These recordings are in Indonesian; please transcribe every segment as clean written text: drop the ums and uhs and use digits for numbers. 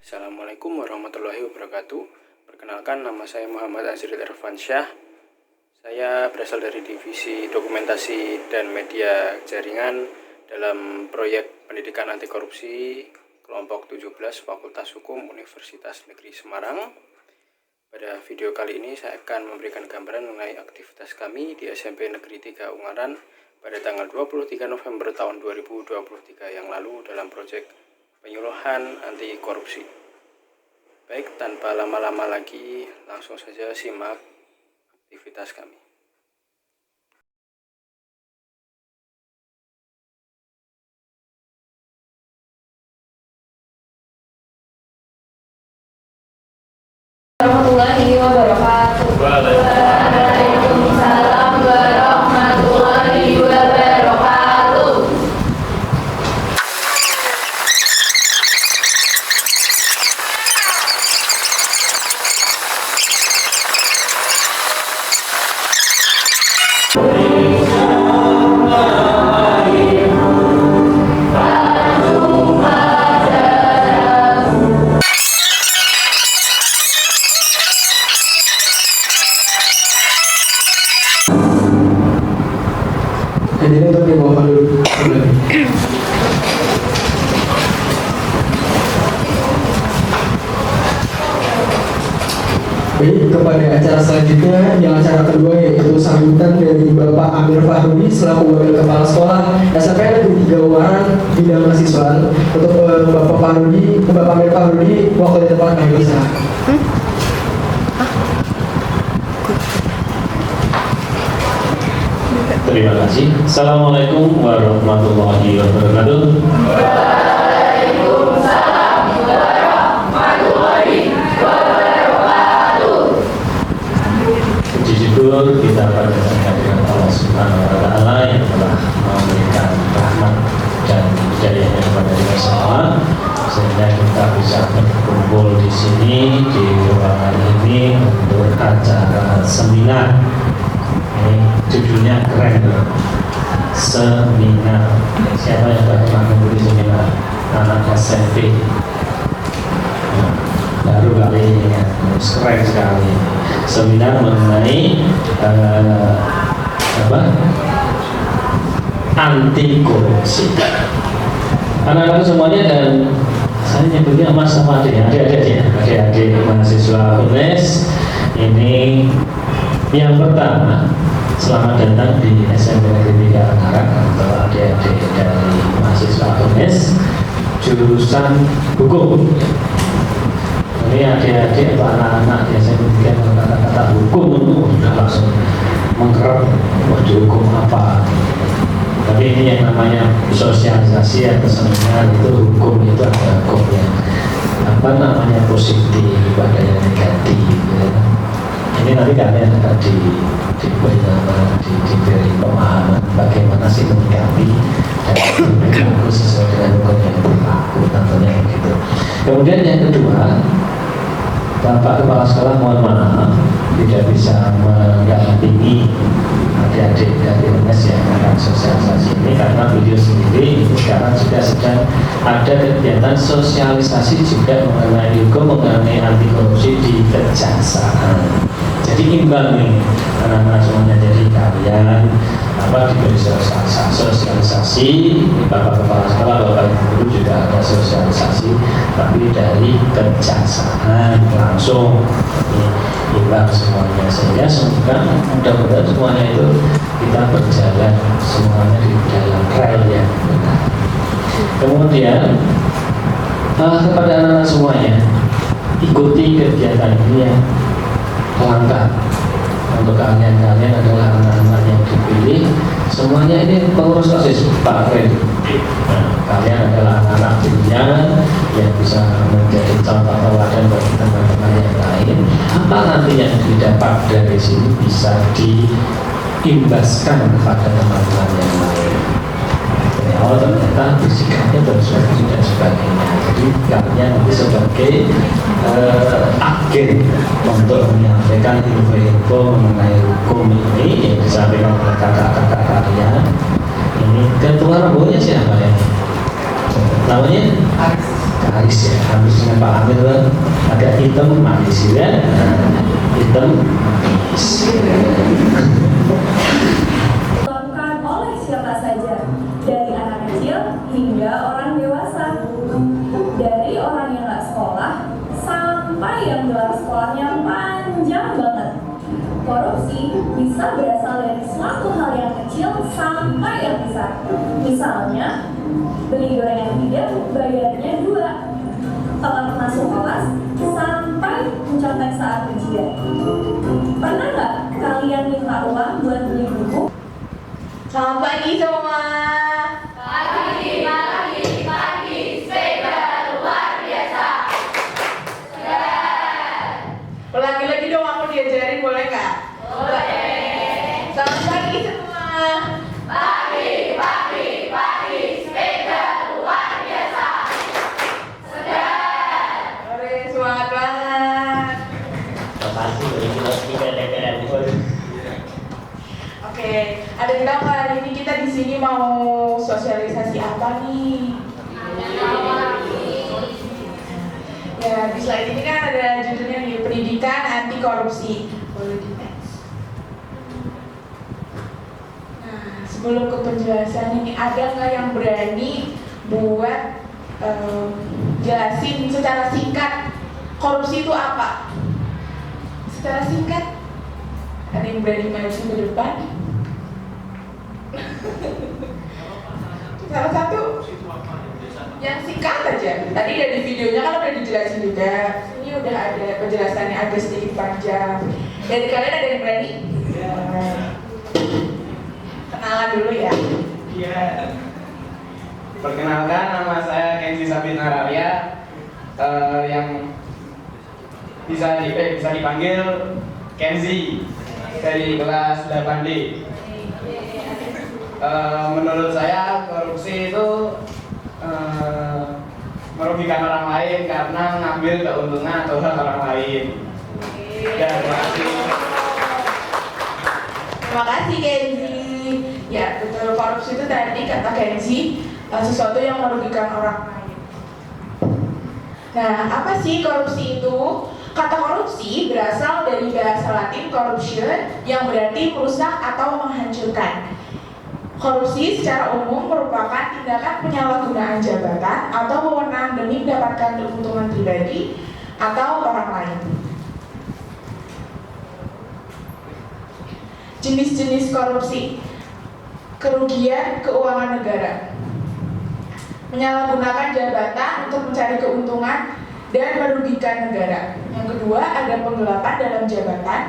Assalamualaikum warahmatullahi wabarakatuh. Perkenalkan, nama saya Muhammad Azril Irfansyah. Saya berasal dari Divisi Dokumentasi dan Media Jaringan dalam proyek Pendidikan Anti Korupsi Kelompok 17 Fakultas Hukum Universitas Negeri Semarang. Pada video kali ini saya akan memberikan gambaran mengenai aktivitas kami di SMP Negeri 3 Ungaran pada tanggal 23 November tahun 2023 yang lalu dalam proyek penyuluhan anti korupsi. Baik, tanpa lama-lama lagi, langsung saja simak aktivitas kami. Warahmatullahi wabarakatuh. Waalaikumsalam warahmatullahi wabarakatuh. Jadi untuk dibawa dulu. Baik, kepada acara selanjutnya yang acara kedua yaitu sambutan dari Bapak Amir Fahrudi selaku Wakil Kepala Sekolah SMP Negeri 3 Ungaran Bidang Mahasiswaan. Untuk Bapak Amir Fahrudi, waktu di tempat kami bisa. Terima kasih. Assalamualaikum warahmatullahi wabarakatuh. Waalaikumsalam warahmatullahi wabarakatuh. Puji syukur kita pada kehadiran Allah Subhanahu wa Ta'ala yang telah memberikan rahmat dan hidayahnya kepada kita semua sehingga kita bisa berkumpul di sini di ruangan ini untuk acara seminar. Ini judulnya keren loh. Seminar. Siapa yang pernah mengikuti seminar? Anak SMP. Baru kali ini ya, keren sekali. Seminar mengenai anti korupsi. Anak-anak semuanya dan saya nyebutnya mas sama adik-adik mahasiswa UNES ini. Yang pertama, selamat datang di SMP Negeri 3 Ungaran untuk adik-adik dari mahasiswa UNES jurusan hukum. Ini adik-adik atau anak-anak biasanya kemudian kata-kata hukum itu sudah langsung mengkerap, di hukum apa. Tapi ini yang namanya sosialisasi atau seminar itu hukum itu ada hukumnya. Apa namanya positif, ada yang negatif. Ya. Ini nanti kalian akan diberi pemahaman bagaimana sih menyikapi dan berlaku sesuai dengan hukum yang berlaku, tentunya begitu. Kemudian yang kedua, Bapak Kepala Sekolah mohon maaf tidak bisa mendampingi adik-adik dari UNES yang akan sosialisasi ini karena beliau sendiri ini sekarang juga sedang ada kegiatan sosialisasi juga mengenai hukum, mengenai anti korupsi di kejaksaan. Jadi imbang nih anak-anak semuanya, jadi kalian diberi sosialisasi. Bapak Kepala Sekolah, Bapak Ibu Guru juga ada sosialisasi tapi dari kejaksaan langsung. Imbang semuanya, sehingga semoga mudah-mudahan semuanya itu kita berjalan semuanya di dalam rel yang benar. Kemudian kepada anak-anak semuanya, ikuti kegiatan ini ya. Langkah untuk kalian adalah anak-anak yang dipilih. Semuanya ini pengurus OSIS Pak Fred. Kalian adalah anak pilihan yang bisa menjadi contoh teladan bagi teman-teman yang lain. Apa nanti yang didapat dari sini bisa diimbaskan kepada teman-teman yang lain. Oh ternyata fisikanya bersuara dan sebagainya. Jadi kalian nanti sebagai agen untuk menyampaikan info-info mengenai hukum ini yang disampaikan oleh kakak-kakak kalian. Ini ketua rombongan siapa ya? Namanya? Karis ya, habisnya Pak Amir kan agak hitam manis ya, hitam manis. Dilakukan oleh siapa saja, dari anak kecil hingga orang dewasa, dari orang yang nggak sekolah sampai yang gelar sekolahnya panjang banget. Korupsi bisa berasal dari suatu hal yang kecil sampai yang besar. Misalnya, beli gorengan 3, bayarnya 2. Telat masuk kelas sampai mencontek saat ujian. Pernah nggak kalian minta uang buat beli buku? Selamat pagi semua. Pagi, sepeda luar biasa. Ulangi lagi dong, aku diajarin boleh nggak? Boleh. Selamat pagi semua. Pagi, sepeda luar biasa. Oke, semangat banget. Makasih udah DPR. Oke, ada yang tahu nggak hari ini kita di sini mau sosialisasi apa nih? Ya, di slide ini kan ada judulnya nih, pendidikan anti korupsi. Boleh di next. Nah, sebelum ke penjelasan ini, ada nggak yang berani buat jelasin secara singkat korupsi itu apa? Secara singkat, ada yang berani maju ke depan? Salah satu yang singkat aja. Tadi dari videonya kan udah dijelasin juga. Ini udah ada penjelasannya agak sedikit panjang. Dari kalian ada yang berani? Kenalan dulu ya. Iya. Perkenalkan, nama saya Kenzi Sabina Raria, yang bisa dipanggil Kenzi dari kelas 8D. Menurut saya korupsi itu merugikan orang lain karena ngambil keuntungan atau hak orang lain. Ya, terima kasih. Terima kasih Kenzi. Ya betul, korupsi itu tadi kata Kenzi sesuatu yang merugikan orang lain. Nah, apa sih korupsi itu? Kata korupsi berasal dari bahasa Latin corruption yang berarti merusak atau menghancurkan. Korupsi secara umum merupakan tindakan penyalahgunaan jabatan atau wewenang demi mendapatkan keuntungan pribadi atau orang lain. Jenis-jenis korupsi: kerugian keuangan negara, menyalahgunakan jabatan untuk mencari keuntungan dan merugikan negara. Yang kedua, ada penggelapan dalam jabatan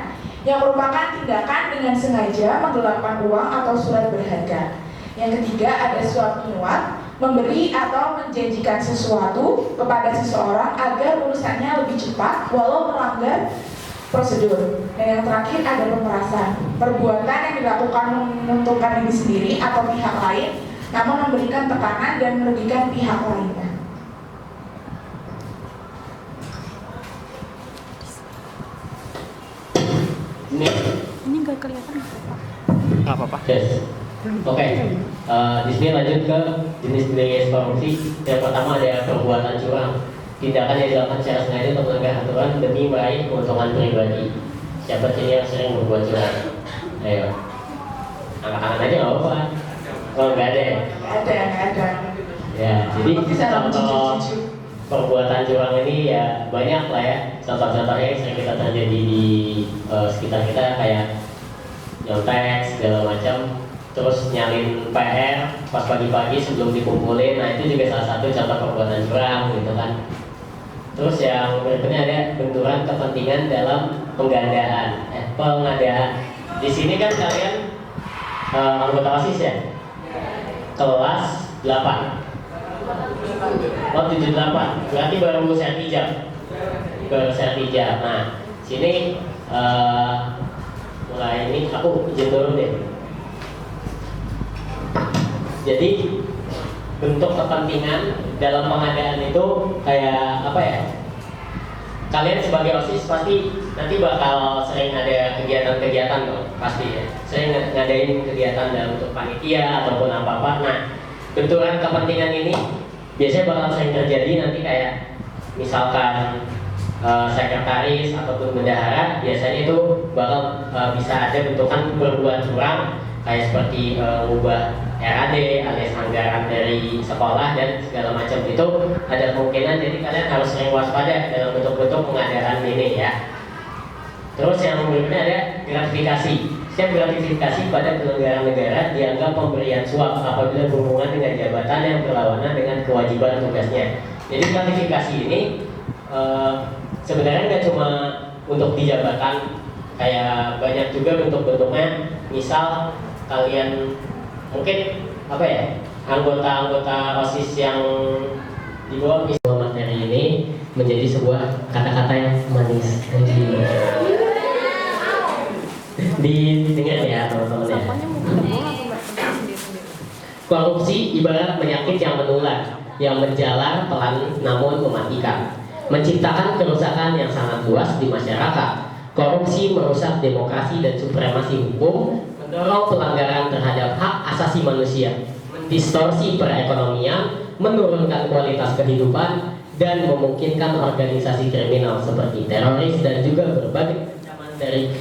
yang merupakan tindakan dengan sengaja menggelapkan uang atau surat berharga. Yang ketiga, ada suap menyuap, memberi atau menjanjikan sesuatu kepada seseorang agar urusannya lebih cepat walau melanggar prosedur. Dan yang terakhir ada pemerasan, perbuatan yang dilakukan menguntungkan diri sendiri atau pihak lain namun memberikan tekanan dan merugikan pihak lainnya. Ini nggak kelihatan Nggak apa-apa. Yes. Oke. Di sini lanjut ke jenis-jenis korupsi. Yang pertama ada perbuatan curang. Tindakan yang dilakukan secara sengaja untuk melanggar aturan demi meraih keuntungan pribadi. Siapa sih yang sering berbuat curang? Ayo. Angkat-angkat aja nggak apa-apa. Oh, nggak ada ya? Nggak ada. Ya, jadi kalau perbuatan curang ini ya banyak lah ya. Contoh-contohnya yang sering kita terjadi di sekitar kita kayak nyontek segala macam, terus nyalin PR pas pagi-pagi sebelum dikumpulin. Nah, itu juga salah satu contoh perbuatan curang gitu kan. Terus yang berikutnya ada benturan kepentingan dalam pengadaan. Di sini kan kalian anggota OSIS ya? Kelas 8. Oh, 78. Berarti baru sertijab. Nah, sini mulai ini aku izin dulu deh. Jadi bentuk kepentingan dalam pengadaan itu kayak apa ya? Kalian sebagai OSIS pasti nanti bakal sering ada kegiatan-kegiatan dong, pasti ya. Sering ngadain kegiatan dalam bentuk panitia ataupun apa-apa. Nah, benturan kepentingan ini biasanya bakal sering terjadi nanti kayak misalkan sekretaris ataupun bendahara biasanya itu bakal bisa ada bentukan berbuat curang kayak seperti mengubah RAD alias anggaran dari sekolah dan segala macam. Itu ada kemungkinan, jadi kalian harus sering waspada dalam bentuk-bentuk pengadaan ini ya. Terus yang berikutnya ada gratifikasi. Setiap gratifikasi pada penyelenggara negara dianggap pemberian suap apabila berhubungan dengan jabatan yang berlawanan dengan kewajiban tugasnya. Jadi gratifikasi ini sebenarnya nggak cuma untuk di jabatan, kayak banyak juga bentuk-bentuknya. Misal kalian mungkin apa ya, anggota-anggota OSIS yang di bawah materi ini menjadi sebuah kata-kata yang manis. Didengar ya teman-teman ya. Korupsi ibarat penyakit yang menular, yang menjalar pelan namun mematikan, menciptakan kerusakan yang sangat luas di masyarakat. Korupsi merusak demokrasi dan supremasi hukum, mendorong pelanggaran terhadap hak asasi manusia, mendistorsi perekonomian, menurunkan kualitas kehidupan, dan memungkinkan organisasi kriminal seperti teroris dan juga berbagai ancaman dari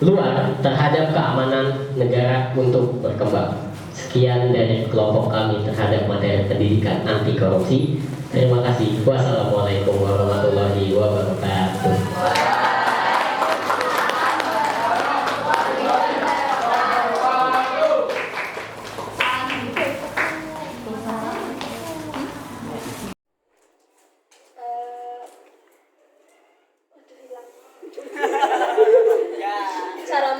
luar terhadap keamanan negara untuk berkembang. Sekian dari kelompok kami terhadap materi pendidikan anti korupsi. Terima kasih. Wassalamualaikum warahmatullahi wabarakatuh. Cara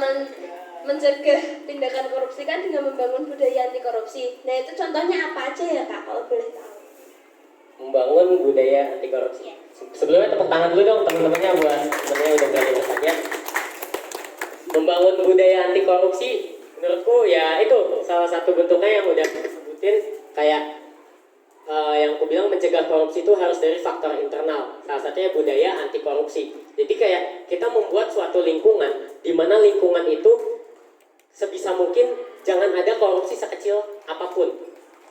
mencegah tindakan korupsi kan dengan membangun budaya anti korupsi. Nah itu contohnya apa aja ya Kak kalau boleh tahu? Membangun budaya anti korupsi. Sebelumnya tepuk tangan dulu dong teman-temannya buat temennya udah berani bertanya. Membangun budaya anti korupsi menurutku ya itu salah satu bentuknya yang udah disebutin, kayak yang aku bilang mencegah korupsi itu harus dari faktor internal. Salah satunya budaya anti korupsi. Jadi kayak kita membuat suatu lingkungan di mana lingkungan itu sebisa mungkin jangan ada korupsi sekecil apapun.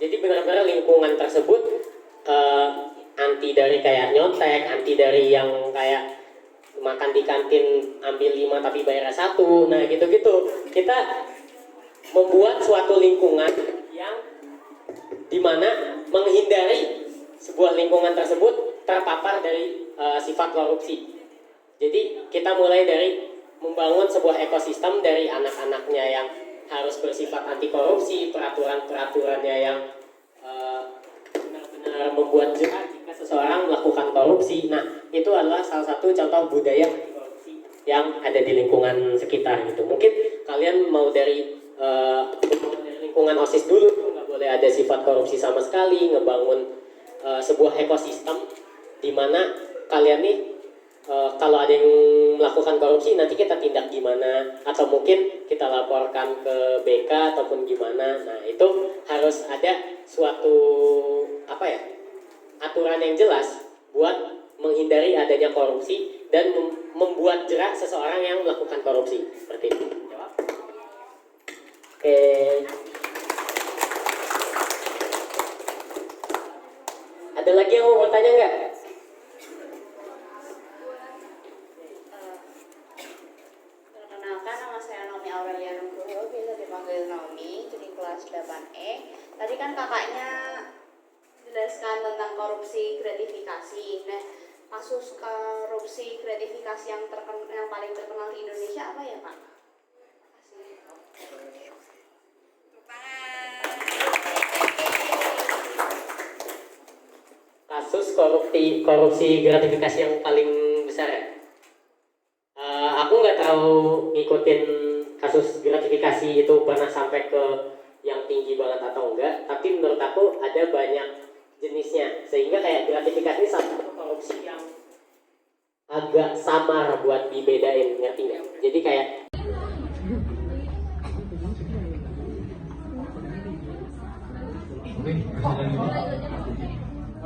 Jadi benar-benar lingkungan tersebut anti dari kayak nyontek, anti dari yang kayak makan di kantin ambil 5 tapi bayar 1. Nah gitu-gitu. Kita membuat suatu lingkungan yang dimana menghindari sebuah lingkungan tersebut terpapar dari sifat korupsi. Jadi kita mulai dari membangun sebuah ekosistem dari anak-anaknya yang harus bersifat anti korupsi, peraturan-peraturannya yang benar-benar membuat jerah jika seseorang melakukan korupsi. Nah itu adalah salah satu contoh budaya anti korupsi yang ada di lingkungan sekitar gitu. Mungkin kalian mau dari lingkungan OSIS dulu, nggak boleh ada sifat korupsi sama sekali, ngebangun sebuah ekosistem di mana kalian nih kalau ada yang melakukan korupsi nanti kita tindak gimana, atau mungkin kita laporkan ke BK ataupun gimana. Nah itu harus ada suatu apa ya, aturan yang jelas buat menghindari adanya korupsi dan membuat jerak seseorang yang melakukan korupsi. Seperti itu. Jawab. Oke. Ada lagi yang mau bertanya nggak? Perkenalkan, nama saya Naomi Aurelia Nugroho, biasa dipanggil Naomi, jadi kelas 8E. Tadi kan kakaknya jelaskan tentang korupsi gratifikasi. Nah, kasus korupsi gratifikasi yang paling terkenal di Indonesia apa ya Pak? Kasus korupsi gratifikasi yang paling besar ya? Aku nggak terlalu ngikutin kasus gratifikasi itu pernah sampai ke yang tinggi banget atau enggak, tapi menurut aku ada banyak jenisnya, sehingga kayak gratifikasi salah satu korupsi yang agak samar buat dibedain, ngerti nggak? Jadi kayak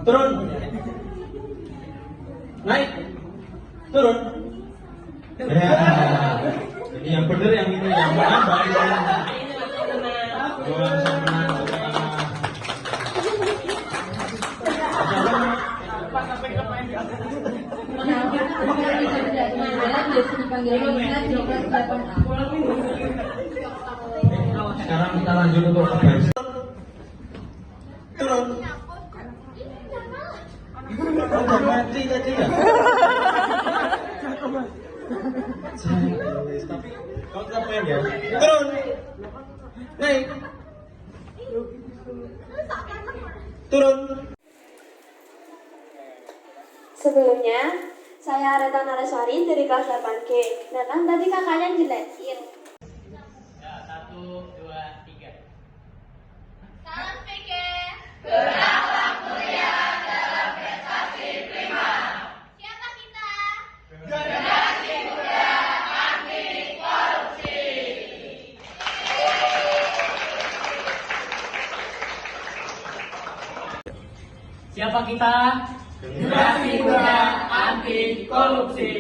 turun, naik, turun. Ya, jadi yang benar yang ini, yang mana balik. dipanggil Minat di kelas 8A. Sekarang kita lanjut untuk kebaris. Turun. Udah mati tadi ya. Tapi kau tetap main ya. Turun. Naik. Turun. Sebelumnya, saya Reta Nareswari dari kelas 8G. Nah kan tadi kakaknya jelasin. Ya, 1, 2, 3. Salam pikir. Berapa mulia dalam prestasi prima. Siapa kita? Generasi muda anti korupsi. Siapa kita? Generasi muda anti korupsi.